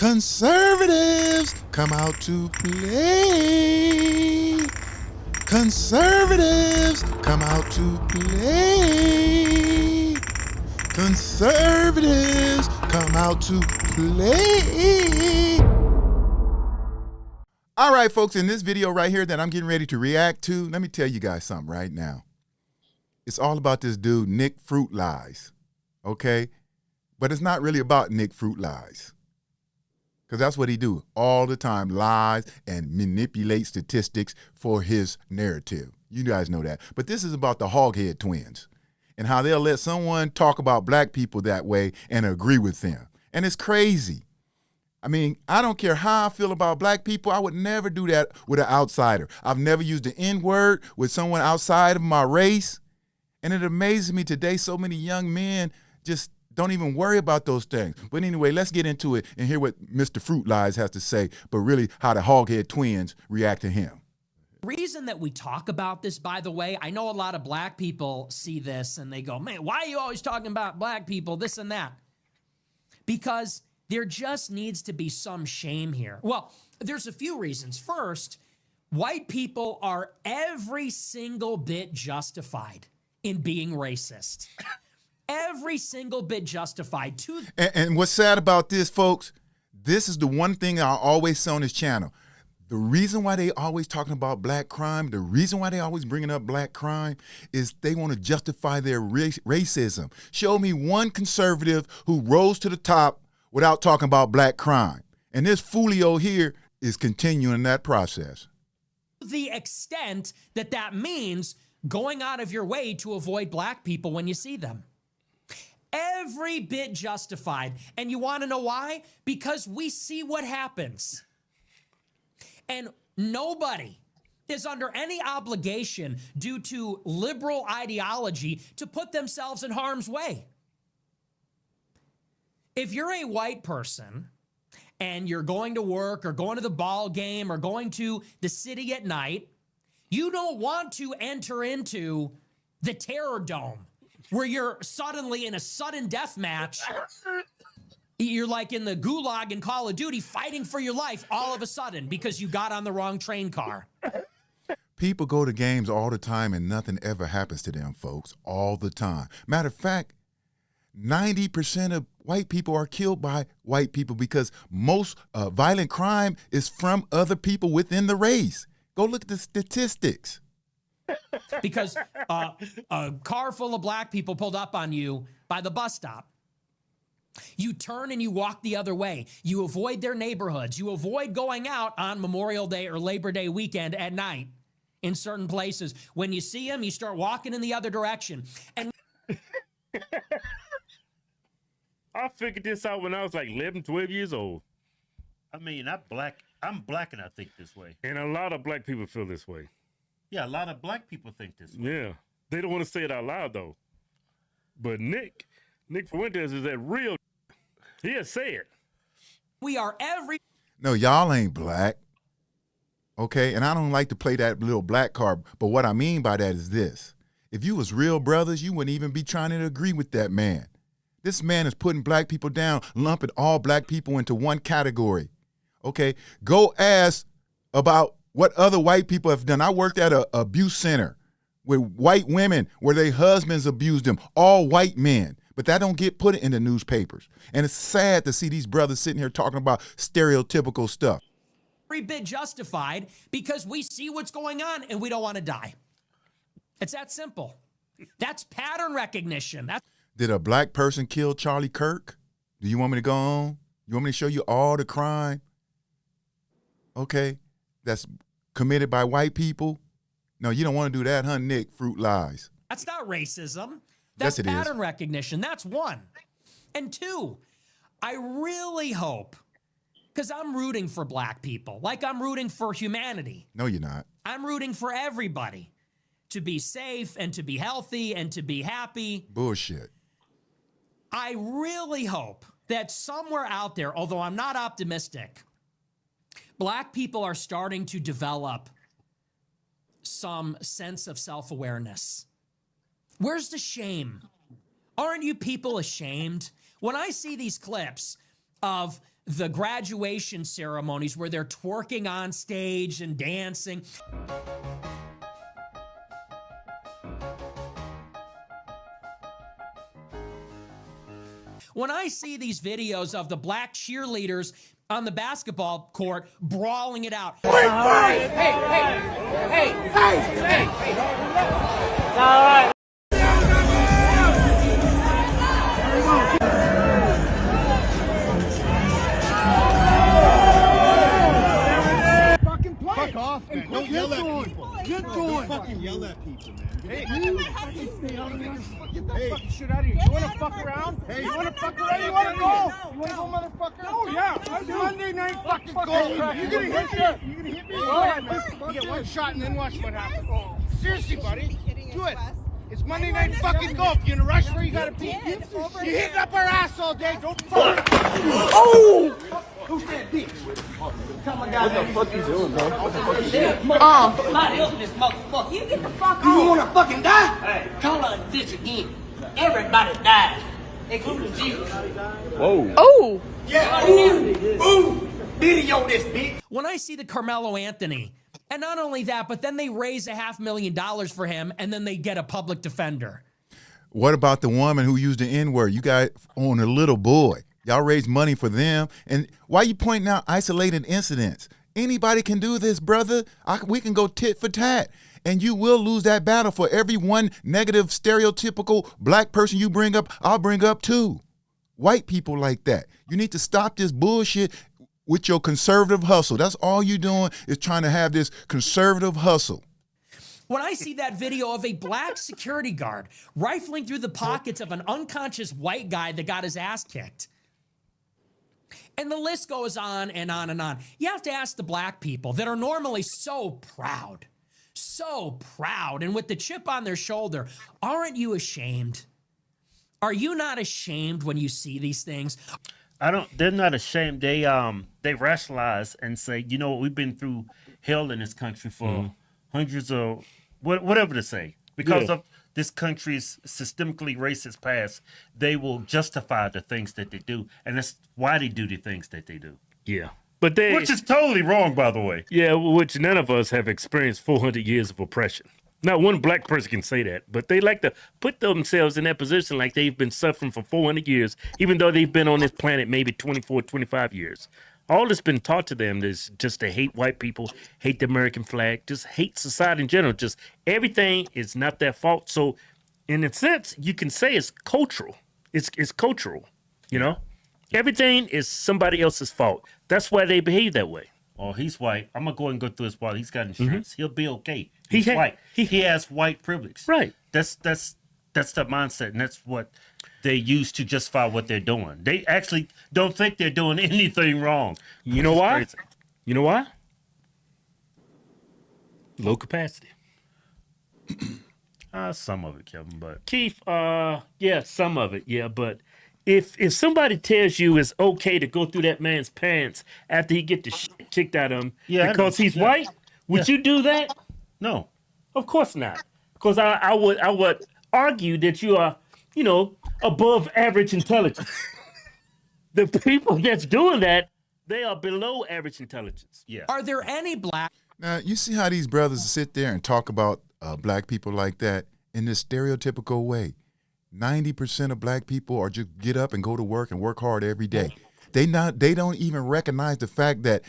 Conservatives come out to play. Conservatives come out to play. Conservatives come out to play. All right, folks, in this video right here that I'm getting ready to react to, let me tell you guys something right now. It's all about this dude, Nick Fuentes, okay? But it's not really about Nick Fuentes, because that's what he do all the time, lies and manipulate statistics for his narrative. You guys know that. But this is about the Hoghead twins and how they'll let someone talk about black people that way and agree with them. And it's crazy. I mean, I don't care how I feel about black people. I would never do that with an outsider. I've never used the N-word with someone outside of my race. And it amazes me today so many young men just don't even worry about those things. But anyway, let's get into it and hear what Mr. Fuentes has to say, but really how the Hoghead twins react to him. The reason that we talk about this, by the way, I know a lot of black people see this and they go, man, why are you always talking about black people, this and that? Because there just needs to be some shame here. Well, there's a few reasons. First, white people are every single bit justified in being racist. Every single bit justified. And what's sad about this, folks, this is the one thing I always say on this channel. The reason why they always talking about black crime, the reason why they always bringing up black crime is they want to justify their racism. Show me one conservative who rose to the top without talking about black crime. And this Fulio here is continuing that process. The extent that that means going out of your way to avoid black people when you see them. Every bit justified. And you want to know why? Because we see what happens. And nobody is under any obligation due to liberal ideology to put themselves in harm's way. If you're a white person and you're going to work or going to the ball game or going to the city at night, you don't want to enter into the Terror Dome where you're suddenly in a sudden death match. You're like in the gulag in Call of Duty fighting for your life all of a sudden because you got on the wrong train car. People go to games all the time and nothing ever happens to them, folks, all the time. Matter of fact, 90% of white people are killed by white people because most violent crime is from other people within the race. Go look at the statistics. Because a car full of black people pulled up on you by the bus stop. You turn and you walk the other way. You avoid their neighborhoods. You avoid going out on Memorial Day or Labor Day weekend at night in certain places. When you see them, you start walking in the other direction. And I figured this out when I was like 11, 12 years old. I mean, I'm black and I think this way. And a lot of black people feel this way. Yeah, a lot of black people think this way. Yeah. They don't want to say it out loud, though. But Nick Fuentes is that real. He'll say it. we are No, y'all ain't black. Okay? And I don't like to play that little black card, but what I mean by that is this. If you was real brothers, you wouldn't even be trying to agree with that man. This man is putting black people down, lumping all black people into one category. Okay? Go ask about what other white people have done. I worked at an abuse center with white women where their husbands abused them, all white men. But that don't get put in the newspapers. And it's sad to see these brothers sitting here talking about stereotypical stuff. every bit justified because we see what's going on and we don't want to die. It's that simple. That's pattern recognition. Did a black person kill Charlie Kirk? Do you want me to go on? You want me to show you all the crime? Okay, that's committed by white people? No, you don't want to do that, huh, Nick? Fruit lies. That's not racism. That's yes, pattern recognition. That's one. And two, I really hope, because I'm rooting for black people, like I'm rooting for humanity. No, you're not. I'm rooting for everybody to be safe and to be healthy and to be happy. Bullshit. I really hope that somewhere out there, although I'm not optimistic, black people are starting to develop some sense of self-awareness. Where's the shame? Aren't you people ashamed? When I see these clips of the graduation ceremonies where they're twerking on stage and dancing. When I see these videos of the black cheerleaders on the basketball court brawling it out. Fuck off, man. Don't yell at people. Get going. Fucking yell at people, man. Hey, stay out of here. Get that fucking shit out of here. You wanna fuck around? Hey, you wanna fuck around? You wanna go? You wanna go, motherfucker? Oh, yeah. It's Monday night fucking go. You're gonna hit me? You're gonna hit me? Go ahead, man. You get one shot and then watch what happens. Seriously, buddy. Do it. It's Monday night fucking go. If you're in a rush where you gotta pee, you hitting up our ass all day. Don't fuck. Oh! Who's that bitch? What the fuck you doing, bro? What the fuck you doing? Somebody help this motherfucker. You get the fuck on. You wanna fucking die? Hey, call her this again. Everybody dies, including Jesus. Whoa. Oh! Yeah, ooh! Video this, bitch. When I see the Carmelo Anthony, and not only that, but then they raise $500,000 for him, and then they get a public defender. What about the woman who used the N-word? You got on a little boy. Y'all raise money for them. And why you pointing out isolated incidents? Anybody can do this, brother. We can go tit for tat. And you will lose that battle. For every one negative, stereotypical black person you bring up, I'll bring up too. White people like that. You need to stop this bullshit with your conservative hustle. That's all you doing is trying to have this conservative hustle. When I see that video of a black security guard rifling through the pockets of an unconscious white guy that got his ass kicked, and the list goes on and on and on. You have to ask the black people that are normally so proud, and with the chip on their shoulder, aren't you ashamed? Are you not ashamed when you see these things? They're not ashamed. They rationalize and say, you know what, we've been through hell in this country for hundreds of whatever to say. Because of this country's systemically racist past, they will justify the things that they do. And that's why they do the things that they do. Yeah. But which is totally wrong, by the way. Yeah, which none of us have experienced 400 years of oppression. Not one black person can say that, but they like to put themselves in that position like they've been suffering for 400 years, even though they've been on this planet maybe 24, 25 years. All that's been taught to them is just to hate white people, hate the American flag, just hate society in general. Just everything is not their fault. So in a sense, you can say it's cultural. It's cultural, you know? Everything is somebody else's fault. That's why they behave that way. Oh, he's white. I'm going to go and go through his wallet. He's got insurance. He'll be okay. He's white. He has white privilege. Right. That's the mindset, and that's what they use to justify what they're doing. They actually don't think they're doing anything wrong. You know why? Crazy. You know why? Low capacity. Some of it, Kevin, but Keith, yeah, some of it, yeah, but if somebody tells you it's okay to go through that man's pants after he get the shit kicked out of him because he's white, would you do that? No, of course not. Because I would argue that you are, above average intelligence. The people that's doing that, they are below average intelligence. Yeah. Are there any black? Now, you see how these brothers sit there and talk about black people like that in this stereotypical way. 90% of black people are just get up and go to work and work hard every day. They don't even recognize the fact that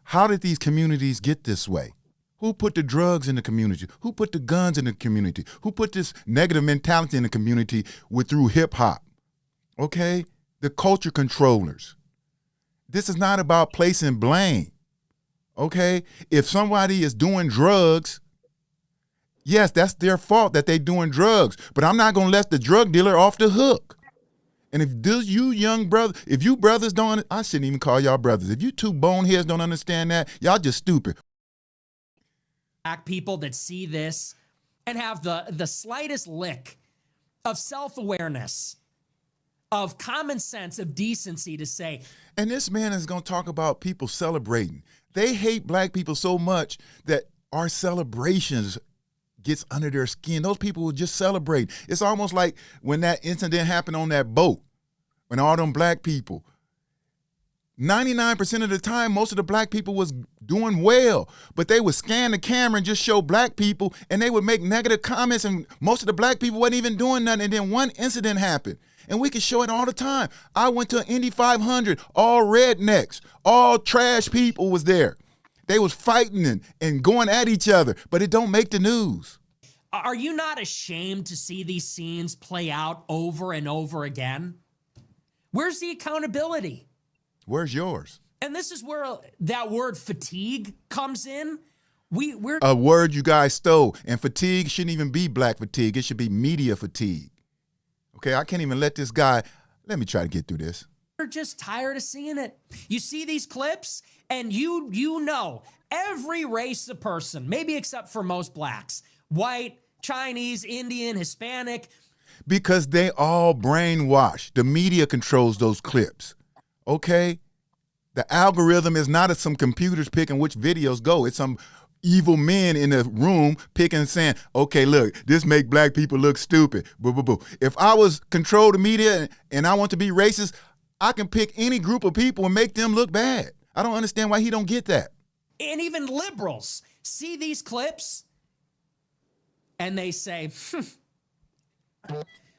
how did these communities get this way? Who put the drugs in the community? Who put the guns in the community? Who put this negative mentality in the community through hip hop? Okay? The culture controllers. This is not about placing blame. Okay? If somebody is doing drugs, yes, that's their fault that they're doing drugs, but I'm not going to let the drug dealer off the hook. And if you young brothers, if you brothers don't, I shouldn't even call y'all brothers. If you two boneheads don't understand that, y'all just stupid. Black people that see this and have the slightest lick of self-awareness, of common sense, of decency to say. And this man is going to talk about people celebrating. They hate black people so much that our celebrations gets under their skin. Those people will just celebrate. It's almost like when that incident happened on that boat, when all them black people, 99% of the time, most of the black people was doing well, but they would scan the camera and just show black people, and they would make negative comments, and most of the black people wasn't even doing nothing. And then one incident happened, and we could show it all the time. I went to an Indy 500, all rednecks, all trash people was there. They was fighting and going at each other, but it don't make the news. Are you not ashamed to see these scenes play out over and over again? Where's the accountability? Where's yours? And this is where that word fatigue comes in. We're A word you guys stole, and fatigue shouldn't even be black fatigue. It should be media fatigue. Okay, I can't even let this guy, let me try to get through this. We're just tired of seeing it. You see these clips, and you know every race of person, maybe except for most blacks, white, Chinese, Indian, Hispanic. Because they all brainwashed. The media controls those clips. Okay? The algorithm is not some computers picking which videos go. It's some evil men in the room picking and saying, okay, look, this make black people look stupid. Boo, boo, boo. If I was control the media and I want to be racist, I can pick any group of people and make them look bad. I don't understand why he don't get that. And even liberals see these clips and they say,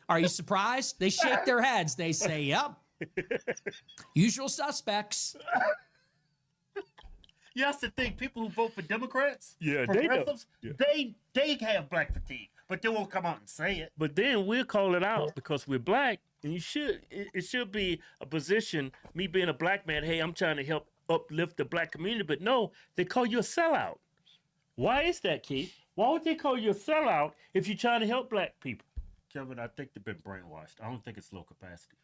are you surprised? They shake their heads. They say, yep. Usual suspects. You have to think people who vote for Democrats, Yeah, they know. progressives, Yeah. they have black fatigue, but they won't come out and say it. But then we'll call it out because we're black, and it should be a position, me being a black man, hey, I'm trying to help uplift the black community, but no, they call you a sellout. Why is that, Keith? Why would they call you a sellout if you're trying to help black people? Kevin, I think they've been brainwashed. I don't think it's low capacity.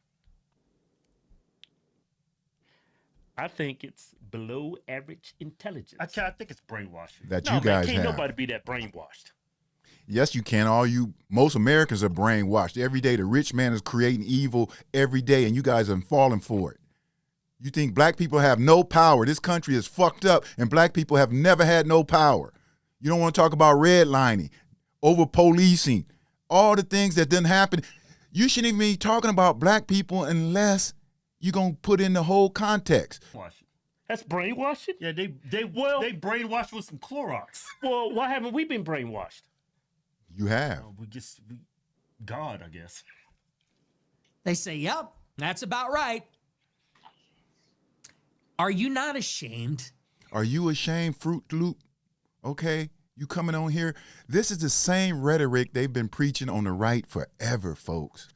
I think it's below average intelligence. I think it's brainwashing. That No, you guys man, can't have. nobody be that brainwashed. Yes, you can. Most Americans are brainwashed. Every day, the rich man is creating evil every day, and you guys are falling for it. You think black people have no power. This country is fucked up, and black people have never had no power. You don't want to talk about redlining, over policing, all the things that didn't happen. You shouldn't even be talking about black people unless you're going to put in the whole context. That's brainwashing? Yeah, they brainwashed with some Clorox. Well, why haven't we been brainwashed? You have. God, I guess. They say, yep, that's about right. Are you not ashamed? Are you ashamed, Fruit Loop? Okay, you coming on here. This is the same rhetoric they've been preaching on the right forever, folks.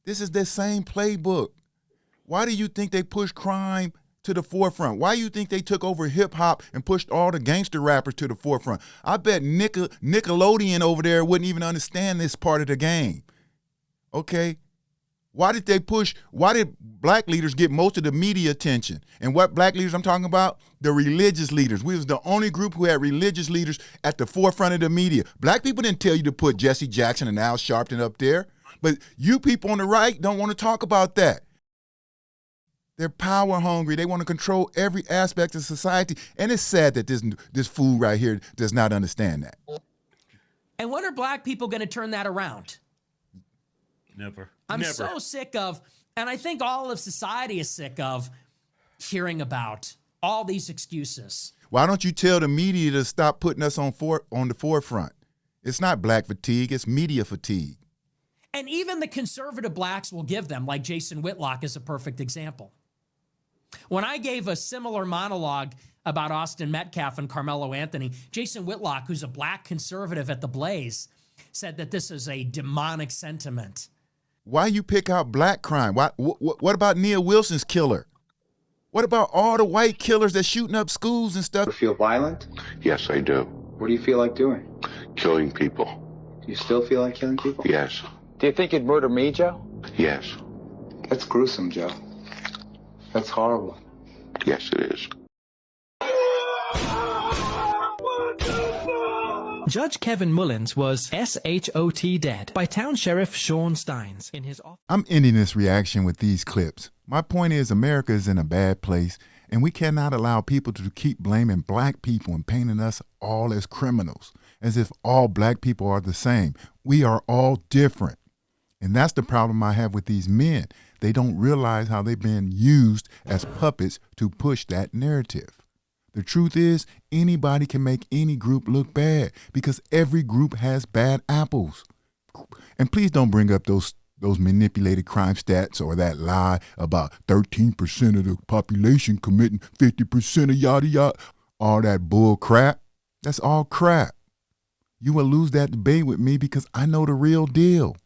This is the same playbook. Why do you think they push crime to the forefront? Why do you think they took over hip hop and pushed all the gangster rappers to the forefront? I bet Nickelodeon over there wouldn't even understand this part of the game. Okay? Why did black leaders get most of the media attention? And what black leaders I'm talking about? The religious leaders. We was the only group who had religious leaders at the forefront of the media. Black people didn't tell you to put Jesse Jackson and Al Sharpton up there. But you people on the right don't want to talk about that. They're power hungry. They want to control every aspect of society. And it's sad that this fool right here does not understand that. And when are black people going to turn that around? Never. I'm so sick of, and I think all of society is sick of, hearing about all these excuses. Why don't you tell the media to stop putting us on the forefront? It's not black fatigue, it's media fatigue. And even the conservative blacks will give them, like Jason Whitlock is a perfect example. When I gave a similar monologue about Austin Metcalf and Carmelo Anthony, Jason Whitlock, who's a black conservative at the Blaze, said that this is a demonic sentiment. Why you pick out black crime? What about Nia Wilson's killer? What about all the white killers that shooting up schools and stuff? You feel violent? Yes, I do. What do you feel like doing? Killing people. Do you still feel like killing people? Yes. Do you think you'd murder me, Joe? Yes. That's gruesome, Joe. That's horrible. Yes, it is. Judge Kevin Mullins was SHOT dead by Town Sheriff Sean Steins in his office. I'm ending this reaction with these clips. My point is America is in a bad place, and we cannot allow people to keep blaming black people and painting us all as criminals, as if all black people are the same. We are all different. And that's the problem I have with these men. they don't realize how they've been used as puppets to push that narrative. The truth is, anybody can make any group look bad because every group has bad apples. And please don't bring up those manipulated crime stats or that lie about 13% of the population committing 50% of yada yada. All that bull crap. That's all crap. You will lose that debate with me because I know the real deal.